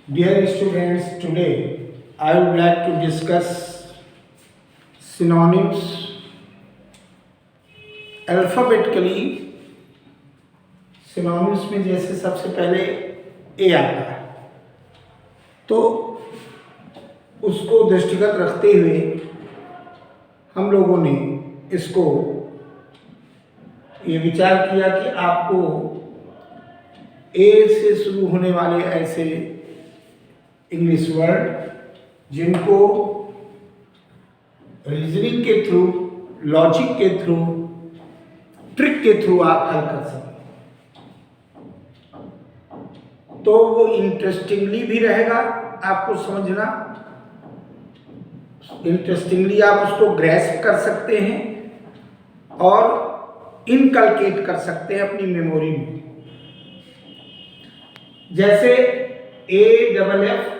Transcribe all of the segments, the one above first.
Dear students, today I would like to discuss synonyms. Alphabetically, synonyms में जैसे सबसे पहले ए आता है, तो उसको दृष्टिगत रखते हुए हम लोगों ने इसको ये विचार किया कि आपको ए से शुरू होने वाले ऐसे इंग्लिश वर्ड जिनको रीजनिंग के थ्रू, लॉजिक के थ्रू, ट्रिक के थ्रू आप हल कर सकें, तो वो इंटरेस्टिंगली भी रहेगा आपको समझना, इंटरेस्टिंगली आप उसको ग्रैस्प कर सकते हैं और इनकलकेट कर सकते हैं अपनी मेमोरी में। जैसे AFFRONT,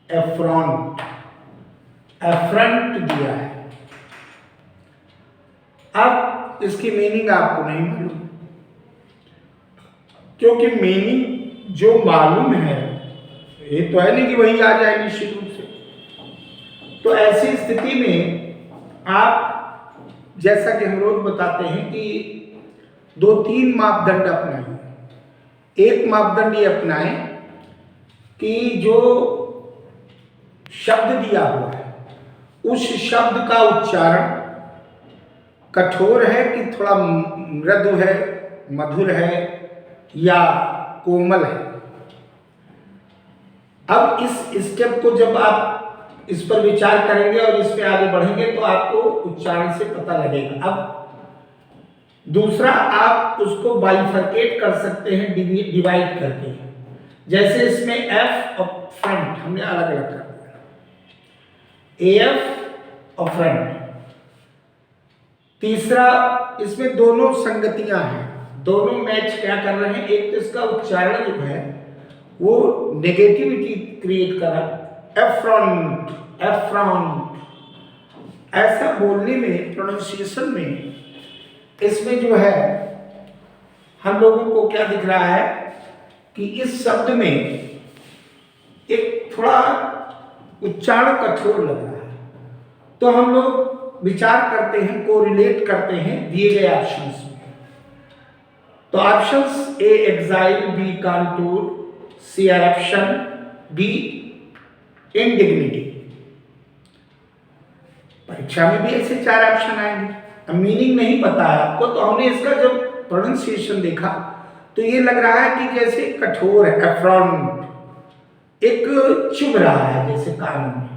एफ्रॉन्ट, एफ्रंट दिया है। अब इसकी मीनिंग आपको नहीं मालूम, क्योंकि मीनिंग जो मालूम है ये तो है नहीं कि वही आ जाए निश्चित रूप से। तो ऐसी स्थिति में आप, जैसा कि हम रोज बताते हैं कि 2-3 मापदंड अपनाइए। एक मापदंड ये अपनाएं कि जो शब्द दिया हुआ है उस शब्द का उच्चारण कठोर है कि थोड़ा मृदु है, मधुर है या कोमल है। अब इस स्टेप को जब आप इस पर विचार करेंगे और इस पे आगे बढ़ेंगे तो आपको उच्चारण से पता लगेगा। अब दूसरा, आप उसको बाइफरकेट कर सकते हैं डिवाइड करके। जैसे इसमें एफ और फ्रंट हमने अलग अलग कर दिया, एफ और फ्रंट। तीसरा, इसमें दोनों संगतियां हैं, दोनों मैच क्या कर रहे हैं। एक तो इसका उच्चारण जो है वो नेगेटिविटी क्रिएट कर रहा है, एफ्रॉन्ट, एफ्रॉन्ट। ऐसा बोलने में, प्रोनाउंसिएशन में, इसमें जो है हम लोगों को क्या दिख रहा है कि इस शब्द में एक थोड़ा उच्चारण कठोर लग रहा है। तो हम लोग विचार करते हैं, कोरिलेट करते हैं दिए गए ऑप्शंस में। तो options A exile, B contour, C eruption, D indignity. परीक्षा में भी ऐसे 4 ऑप्शन आएंगे। अब मीनिंग नहीं पता है आपको, तो हमने इसका जब प्रोनाउंसिएशन देखा तो ये लग रहा है कि जैसे कठोर है, एफ्रॉन्ट, एक चुभ रहा है जैसे कान में।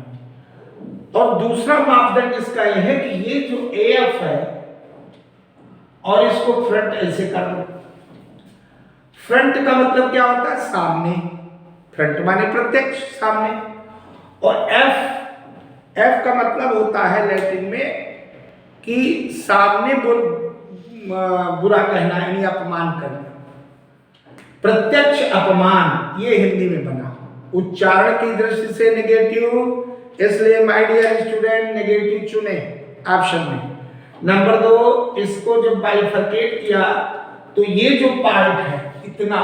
और दूसरा मापदंड इसका यह है कि ये जो एफ है और इसको फ्रंट ऐसे कर दो। फ्रंट का मतलब क्या होता है? सामने। फ्रंट माने प्रत्यक्ष, सामने। और एफ का मतलब होता है लैटिन में कि सामने बुरा कहना, यानी अपमान करना, प्रत्यक्ष अपमान, ये हिंदी में बना। उच्चारण की दृष्टि से नेगेटिव, इसलिए माय डियर स्टूडेंट नेगेटिव चुने ऑप्शन में। नंबर 2, इसको जब बाइफरकेट किया तो ये जो पार्ट है इतना,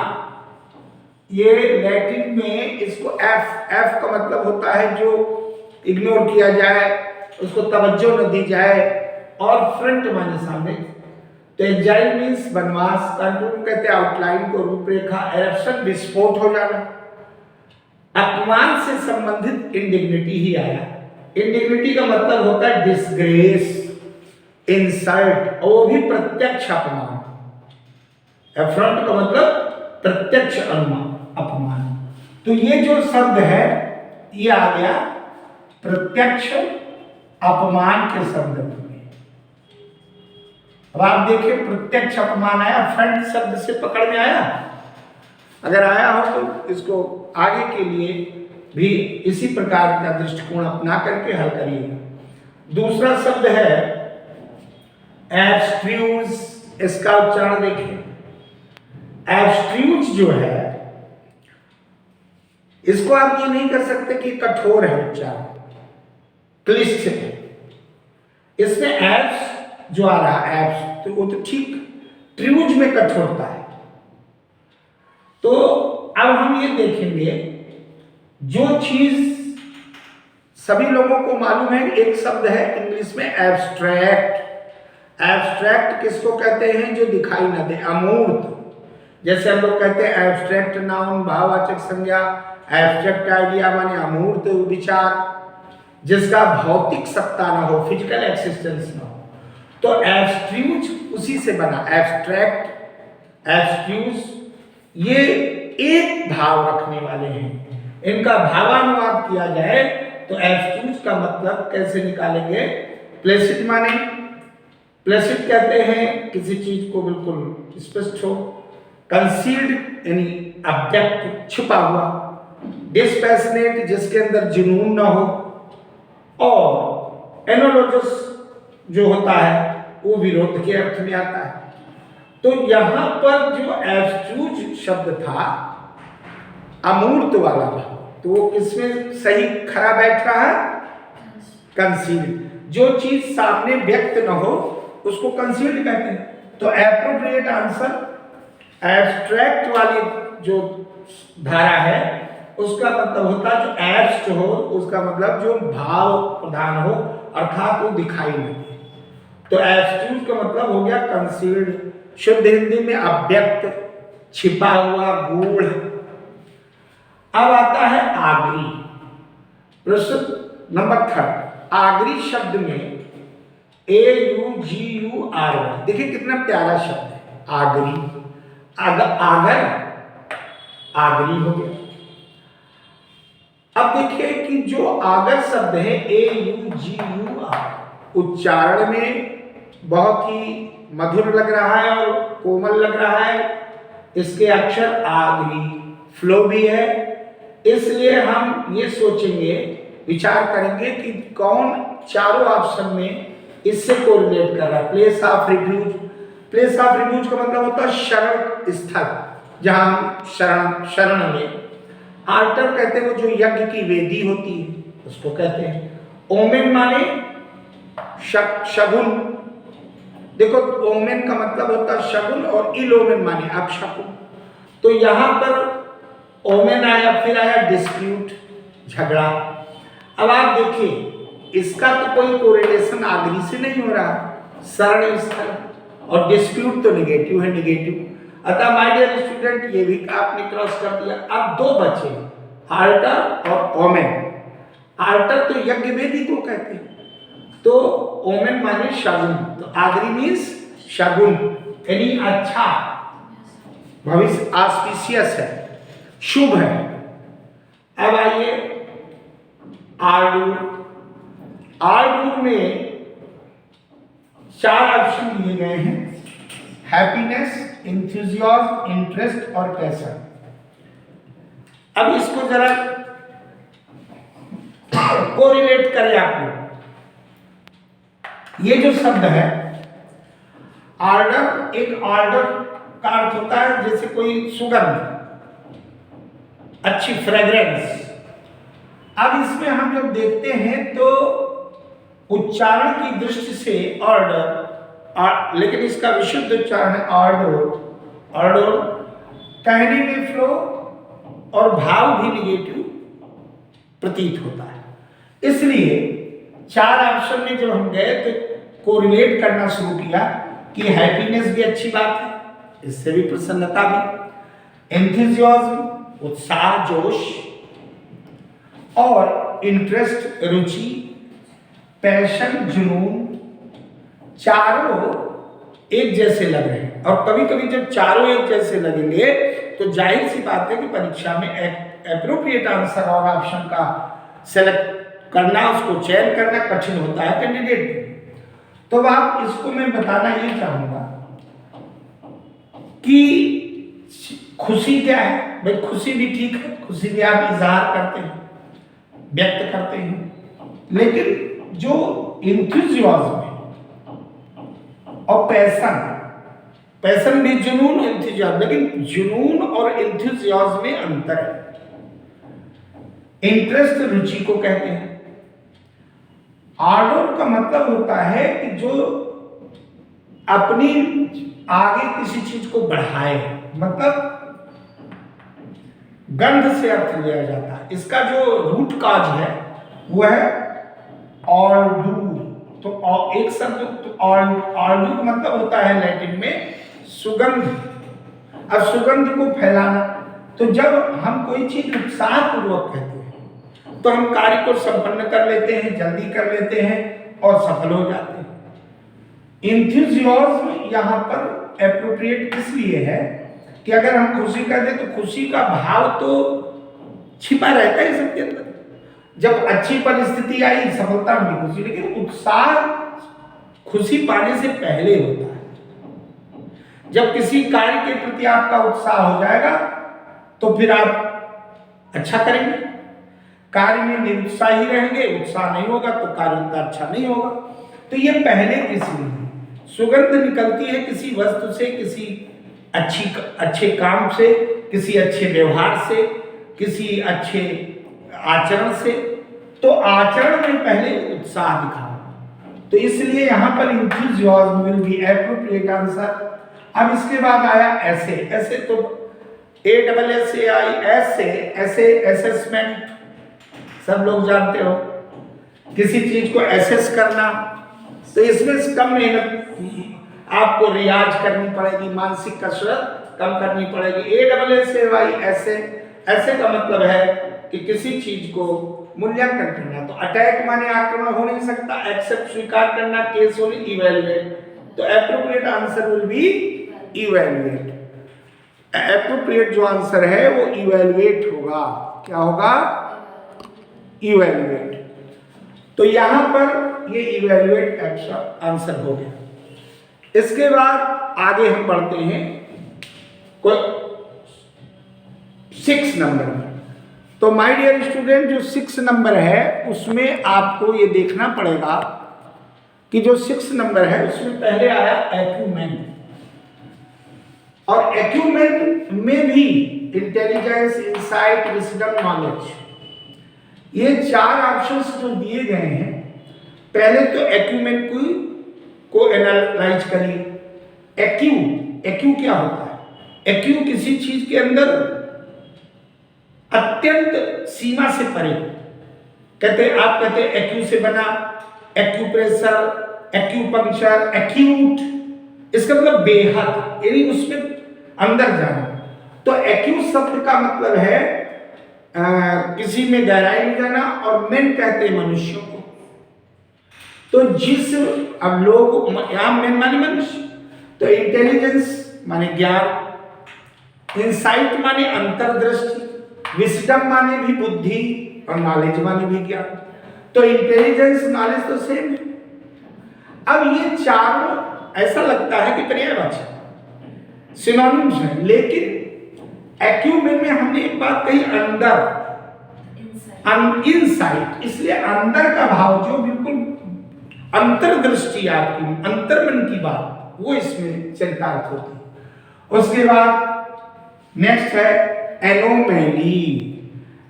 ये लैटिन में इसको एफ का मतलब होता है जो इग्नोर किया जाए, उसको तवज्जो न दी जाए। और फ्रंट माने सामने। तो एग्जाइल मीन्स वनवास, कंटूर कहते हैं आउटलाइन को, रूपरेखा। एरप्शन विस्फोट हो जाना। अपमान से संबंधित इंडिग्निटी ही आया। इंडिग्निटी का मतलब होता है डिसग्रेस, इंसल्ट, और वो भी प्रत्यक्ष अपमान। एफ्रंट का मतलब प्रत्यक्ष अपमान। तो ये जो शब्द है ये आ गया प्रत्यक्ष अपमान के शब्द में। अब आप देखिए, प्रत्यक्ष अपमान आया, फ्रंट शब्द से पकड़ में आया। अगर आया हो तो इसको आगे के लिए भी इसी प्रकार का दृष्टिकोण अपना करके हल करिएगा। दूसरा शब्द है एब्स्ट्रूज। इसका उच्चारण देखिए। एब्स्ट्रूज जो है, इसको आप ये नहीं कर सकते कि कठोर है उच्चारण, क्लिष्ट है। इसमें एब्स जो आ रहा है, एब्स, तो वो तो ठीक, ट्रूज में कठोरता है। तो अब हम ये देखेंगे, जो चीज सभी लोगों को मालूम है, एक शब्द है इंग्लिश में एब्स्ट्रैक्ट। एब्स्ट्रैक्ट किसको कहते हैं? जो दिखाई न दे, अमूर्त। जैसे हम लोग कहते हैं एब्स्ट्रैक्ट नाउन, भाववाचक संज्ञा। एब्स्ट्रैक्ट आइडिया माने अमूर्त विचार, जिसका भौतिक सत्ता न हो, फिजिकल एक्सिस्टेंस न हो। तो एब्स्ट्रूज उसी से बना, एब्स्ट्रैक्ट, एब्स्ट्रूज, ये एक भाव रखने वाले हैं। इनका भावानुवाद किया जाए तो एब्स्ट्रूज का मतलब कैसे निकालेंगे? प्लेसिड माने, प्लेसिड कहते हैं किसी चीज को बिल्कुल स्पष्ट हो। कंसील्ड यानी अव्यक्त, छिपा हुआ। डिस्पैशनेट, जिसके अंदर जुनून न हो। और एनोलॉजस जो होता है वो विरोध के अर्थ में आता है। तो यहां पर जो एब्स्ट्रूज शब्द था, अमूर्त वाला था, तो वो किसमें सही खरा बैठ रहा है? कंसील्ड। जो चीज सामने व्यक्त न हो उसको कंसील्ड कहते हैं। तो एप्रोप्रिएट आंसर एब्स्ट्रैक्ट वाली जो धारा है उसका मतलब होता है जो एब्स्ट हो, उसका मतलब जो भाव प्रधान हो, अर्थात वो दिखाई नहीं दे। तो एब्स्ट्रूज का मतलब हो गया कंसील्ड, शुद्ध हिंदी में अव्यक्त, छिपा हुआ, गूढ़। अब आता है आगरी। प्रश्न नंबर 3, आगरी शब्द में AUGUR, देखिए कितना प्यारा शब्द है आगरी। आगर, आगरी हो गया। अब देखिए कि जो आगर शब्द है AUGUR, उच्चारण में बहुत ही मधुर लग रहा है और कोमल लग रहा है। इसके अक्षर आगरी, फ्लो भी है। इसलिए हम ये सोचेंगे, विचार करेंगे कि कौन चारों ऑप्शन में इससे कोरिलेट कर रहा है। Place of refuge, place of refuge का मतलब होता है शरण स्थल, जहां हम शरण में। आल्टर कहते हैं वो जो यज्ञ की वेदी होती है उसको कहते हैं। ओमेन माने शगुन, देखो ओमेन का मतलब होता है शगुन, और इलोमेन माने अपशकुन। तो यहां पर ओमेन आया, फिर आया डिस्प्यूट, झगड़ा। अब आप देखिए इसका तो कोई कोरिलेशन आगरी से नहीं हो रहा, शरण स्थल, और डिस्प्यूट तो नेगेटिव है, नेगेटिव। अतः माय डियर स्टूडेंट, ये भी आपने क्रॉस कर दिया। अब 2 बचे, आल्टर और ओमेन। आल्टर तो यज्ञ वेदी को कहते हैं, तो ओमेन माने शगुन। तो आगरी मीन्स शगुन, यानी अच्छा, भविष्य, ऑस्पिशियस है, शुभ है। अब आइए आर्डूर। आर्डूर में 4 ऑप्शन दिए गए हैं, हैप्पीनेस, इंथुजियाज्म, इंटरेस्ट और पैशन। अब इसको जरा कोरिलेट करें आप लोग। ये जो शब्द है ऑर्डर, एक ऑर्डर का अर्थ होता है जैसे कोई सुगंध, अच्छी फ्रेग्रेंस। अब इसमें हम जब देखते हैं तो उच्चारण की दृष्टि से ऑर्डर, लेकिन इसका विशुद्ध उच्चारण है ऑर्डर। ऑर्डर कहने में फ्लो और भाव भी निगेटिव प्रतीत होता है। इसलिए 4 ऑप्शन में जब हम गए तो कोरिलेट करना शुरू किया कि हैप्पीनेस भी अच्छी बात है, इससे भी प्रसन्नता भी, एंथुसियाज्म उत्साह, जोश, और इंटरेस्ट रुचि, पैशन जुनून, चारों एक जैसे लग रहे हैं। और कभी कभी जब चारों एक जैसे लगेंगे तो जाहिर सी बात है कि परीक्षा में एप्रोप्रिएट आंसर और ऑप्शन का सेलेक्ट करना, उसको चयन करना कठिन होता है कैंडिडेट। तो आप इसको मैं बताना ये चाहूंगा कि खुशी क्या है। भाई खुशी भी ठीक है, खुशी भी आप इजहार करते हैं, व्यक्त करते हैं, लेकिन जो इंथुजियाज्म है और पैशन, पैशन भी जुनून, इंथुजियाज्म, लेकिन जुनून और इंथुजियाज्म में अंतर है। इंटरेस्ट रुचि को कहते हैं। आर्डर का मतलब होता है कि जो अपनी आगे किसी चीज को बढ़ाए, मतलब गंध से अर्थ लिया जाता है। इसका जो रूट काज है वो है ऑर्डू। तो एक शब्द ऑर्डू का मतलब होता है लैटिन में सुगंध। अब सुगंध को फैलाना, तो जब हम कोई चीज उत्साह पूर्वक कहते हैं तो हम कार्य को संपन्न कर लेते हैं, जल्दी कर लेते हैं और सफल हो जाते हैं। इंथुजियाज्म यहाँ पर एप्रोप्रिएट इसलिए है कि अगर हम खुशी कर दें तो खुशी का भाव तो छिपा रहता है सबके अंदर। जब अच्छी परिस्थिति आई, सफलता में खुशी, लेकिन उत्साह खुशी पाने से पहले होता है। जब किसी कार्य के प्रति आपका उत्साह हो जाएगा तो फिर आप अच्छा करेंगे। कार्य में निरुत्साही रहेंगे, उत्साह नहीं होगा तो कार्य उतना अच्छा नहीं होगा। तो ये पहले किसी सुगंध निकलती है किसी वस्तु से, किसी अच्छे काम से, किसी अच्छे व्यवहार से, किसी अच्छे आचरण से। तो आचरण में पहले उत्साह दिखाओ। तो इसलिए यहां पर enthusiasm will be appropriate answer. अब इसके बाद आया ऐसे। ऐसे तो ऐसे असेसमेंट सब लोग जानते हो, किसी चीज को एसेस करना। तो इसमें कम मेहनत, आपको रियाज करनी पड़ेगी, मानसिक कसरत कम करनी पड़ेगी। ऐसे का मतलब है कि किसी चीज को मूल्यांकन करना। तो अटैक माने आक्रमण हो नहीं सकता, एक्सेप्ट स्वीकार करना, केस ओनली इवैल्यूएट। तो appropriate answer will be evaluate. Appropriate जो आंसर है वो इवैल्यूएट होगा। क्या होगा? इवैल्यूएट। तो यहां पर ये इवैल्यूएट आंसर हो गया। इसके बाद आगे हम बढ़ते हैं 6 नंबर में। तो माय डियर स्टूडेंट, जो 6 नंबर है उसमें आपको ये देखना पड़ेगा कि जो 6 नंबर है उसमें पहले आया एक्यूमेन। और एक्यूमेन में भी इंटेलिजेंस, इंसाइट, विजडम, नॉलेज, ये 4 ऑप्शंस जो दिए गए हैं, पहले तो एक्यूमेन को एनालाइज करिए। एक्यू क्या होता है? एक्यू किसी चीज के अंदर अत्यंत सीमा से परे। आप कहते हैं एक्यू से बना, एक्यूप्रेशर, एक्यूपंक्चर, एक्यूट, इसका मतलब बेहद, यानी उसमें अंदर जाना। तो एक्यू शब्द का मतलब है किसी में गहराई में जाना, और मेन कहते हैं मनुष्यों को। तो जिस अब लोग यहां मेन माने मनुष्य, तो इंटेलिजेंस माने ज्ञान, इंसाइट माने अंतर्दृष्टि, विजडम माने भी बुद्धि, और नॉलेज माने भी ज्ञान। तो इंटेलिजेंस, नॉलेज तो सेम है। अब ये चारों ऐसा लगता है कि पर्यायवाची सिनोनिम्स हैं, लेकिन एक्यूमेन में हमने एक बात कही, अंदर, इनसाइट। इसलिए अंदर का भाव जो बिल्कुल अंतर्दृष्टि, आपकी अंतर्मन की बात, वो इसमें चरितार्थ होती है। उसके बाद नेक्स्ट है एनोमैली।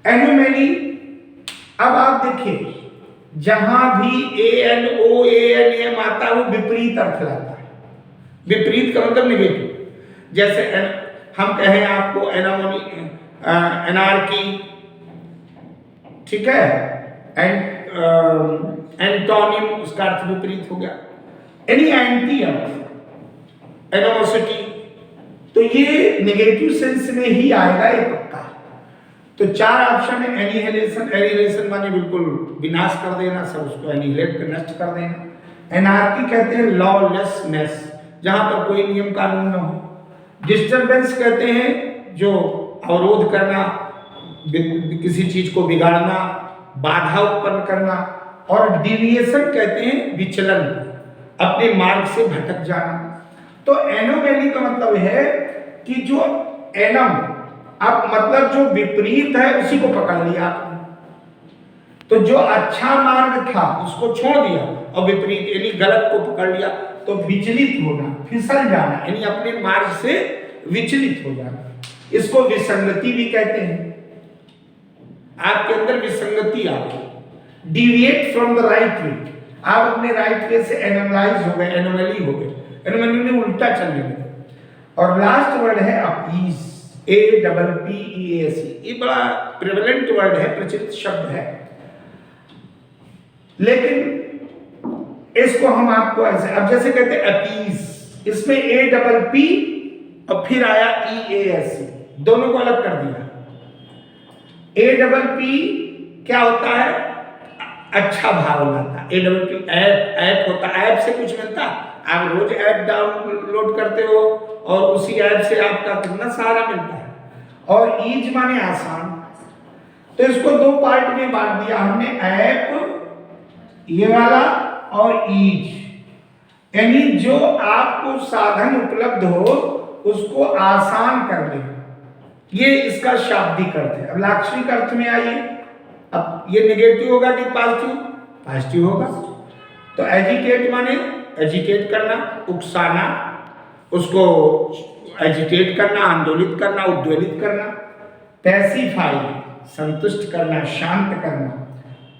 एनोमैली, अब आप देखिए जहां भी ANOANM आता है वो विपरीत अर्थ लाता है। विपरीत का मतलब नेगेटिव। जैसे हम कहें आपको एनार्की, ठीक है, एंटोनिम, उसका अर्थ विपरीत हो गया। एनी एंटी अर्थ, एनोमोसिटी, तो ये नेगेटिव सेंस में ही आएगा, ये पक्का। तो 4 ऑप्शन है। एनिहिलेशन माने बिल्कुल विनाश कर देना, सब उसको एनिहिलेट कर, नष्ट कर देना। एनार्की कहते हैं लॉलेसनेस, जहां पर कोई नियम कानून न हो। डिस्टर्बेंस कहते हैं जो अवरोध करना, किसी चीज को बिगाड़ना, बाधा उत्पन्न करना। और डिविएशन कहते हैं विचलन, अपने मार्ग से भटक जाना। तो एनोमैली का मतलब है कि जो एनम, अब मतलब जो विपरीत है उसी को पकड़ लिया आपने। तो जो अच्छा मार्ग था उसको छोड़ दिया और विपरीत यानी गलत को पकड़ लिया। तो विचलित होना, फिसल जाना, यानी अपने मार्ग से विचलित हो जाना, इसको विसंगति भी कहते हैं। आपके अंदर विसंगति आ गई, deviate from the right way, आप अपने राइट वे से एनोमलाइज हो गए, एनोमली हो गए, एनोमली में उल्टा चलने लगे। और लास्ट वर्ड है अपीज। APPEAC, ये बड़ा प्रेवलेंट वर्ड है, प्रचलित शब्द है, लेकिन इसको हम आपको ऐसे, अब जैसे कहते हैं अपीज, इसमें APP और फिर आया EASC, दोनों को अलग कर दिया। APP क्या होता है? अच्छा भाव लाता। APP ऐप होता, ऐप से कुछ मिलता, आप रोज ऐप डाउनलोड करते हो और उसी ऐप से आपका कितना सारा मिलता है। और ईज माने आसान, तो इसको दो पार्ट में बांट दिया हमने, ऐप ये वाला और ईज, यानी जो आपको साधन उपलब्ध हो उसको आसान कर दे, ये इसका शाब्दिक अर्थ है। अब लाक्षणिक अर्थ में आइए, अब ये नेगेटिव होगा कि पॉजिटिव? पॉजिटिव होगा। तो एजिटेट माने एजिटेट करना, उकसाना, उसको एजिटेट करना, आंदोलित करना, उद्वेलित करना। पैसिफाई संतुष्ट करना, शांत करना।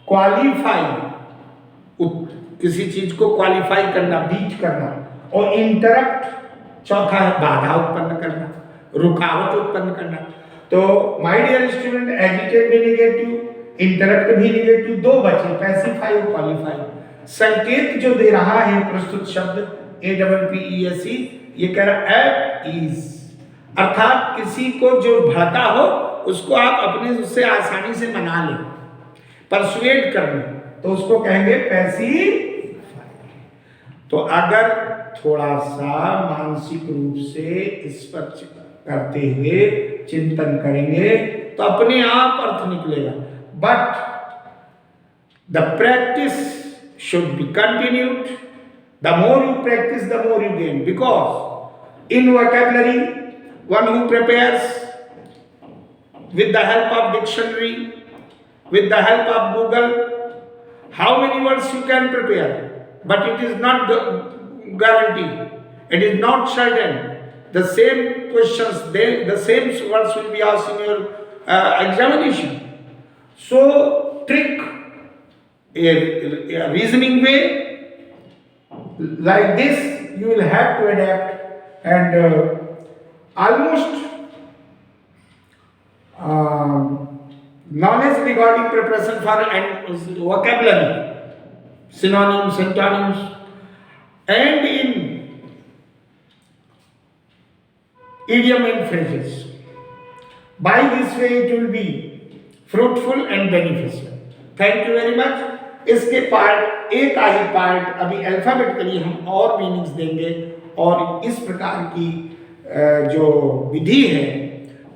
क्वालिफाई किसी चीज को क्वालिफाई करना, बीट करना। और इंटरप्ट चौथा है बाधा उत्पन्न करना, रुकावट उत्पन्न करना। तो माय डियर स्टूडेंट, एजिटेट भी नेगेटिव, इंटरप्ट भी नेगेटिव, दो बचे, पैसिफाई और क्वालिफाई। संकेत जो दे रहा है प्रस्तुत शब्द APPEAC, ये कह रहा ऐप इज, अर्थात किसी को जो भड़का हो उसको आप अपने उससे आसानी से मना लें, परसुएड कर लें, तो उसको कहेंगे पैसिफाई। तो अगर थोड़ा सा मानसिक रूप से इस पर करते हुए चिंतन करेंगे तो अपने आप अर्थ निकलेगा। But the practice should be continued. The more you practice, the more you gain. Because in vocabulary, one who prepares with the help of dictionary, with the help of Google, how many words you can prepare, but it is not guaranteed. It is not certain. The same questions, the same words will be asked in your examination. So, trick. A reasoning way like this you will have to adapt, and almost knowledge regarding preparation for and vocabulary, synonyms, antonyms, and in idiom and phrases. By this way it will be fruitful and beneficial. Thank you very much. इसके part, एक आही part अभी alphabetically हम और meanings देंगे, और इस प्रकार की जो विधि है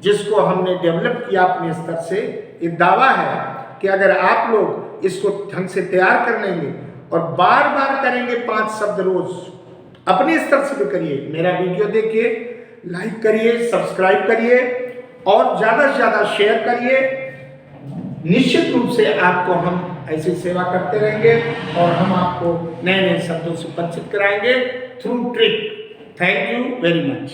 जिसको हमने डेवलप किया अपने स्तर से, ये दावा है कि अगर आप लोग इसको ढंग से तैयार कर लेंगे और बार बार करेंगे 5 शब्द रोज, अपने स्तर से भी करिए, मेरा वीडियो देखिए, लाइक करिए, सब्सक्राइब करिए और ज़्यादा से ज़्यादा शेयर करिए, निश्चित रूप से आपको हम ऐसी सेवा करते रहेंगे और हम आपको नए नए शब्दों से परिचित कराएंगे through trick. Thank you very much.